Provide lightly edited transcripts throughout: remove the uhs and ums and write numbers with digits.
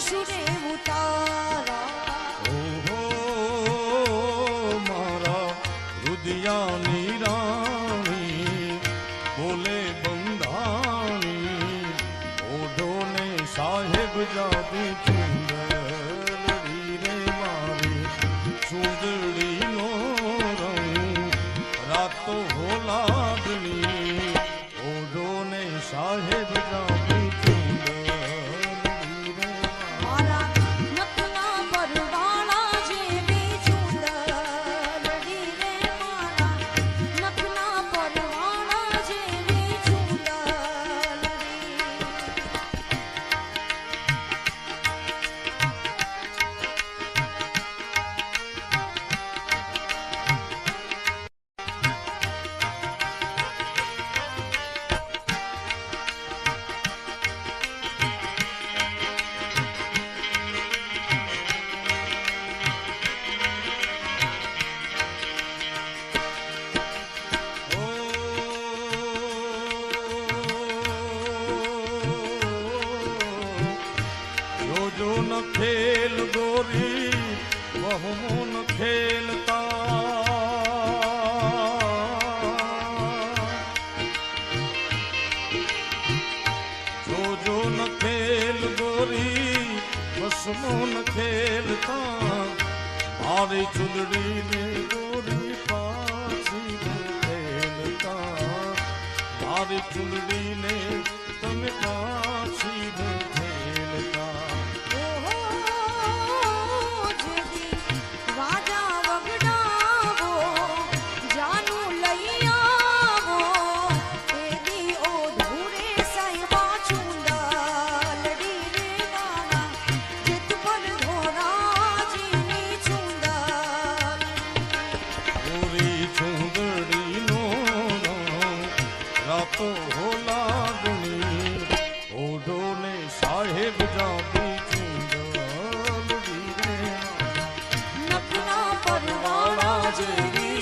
સુરે ઉતારા ઓહો મારા રુદિયાની રાણી બોલે બંધાણી ઓઢો ને સાહેબ જાદી ચુંદડી રે મારી ચુંદડીનો રંગ રાતો હોલાદણી ઓઢો ને સાહેબ જાદી न खेल गोरी बहु न खेलता जो न खेल गोरी बसमो न खेलता मारी चुंदड़ी ने गोरी पाछी खेलता मारी चुंदड़ी ने તમે પાછી ખેલતા રાતો હોલાદણી ઓઢો ને સાહેબ જાદી ચુંદડી રે નખના પરવાળા જેવી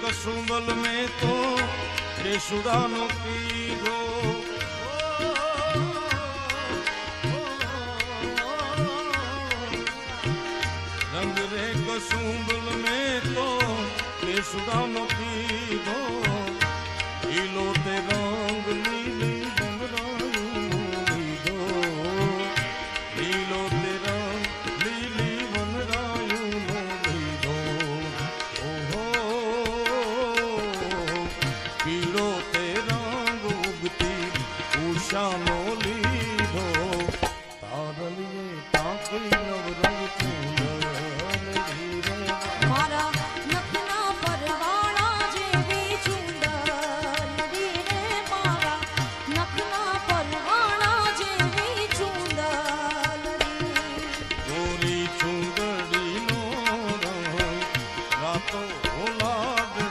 कसुंबल में तो केसुडानो पीधो रंग रे कसुंबल में तो केसुडानो पीधो लीलो ते रंग लीली बनरायूं लीधो लीलो ते रंग लीली बनरायूं लीधो पीड़ो ते रंग उगती उषानो लीधो तारलिए ताकई नवरंग चूंदड़ी रे मारा नखना परवाळा जेवी चूंदड़ी रे मारा नखना परवाळा जेवी चूंदड़ी गोरी चूंदड़ी नो रंग रातो होलाद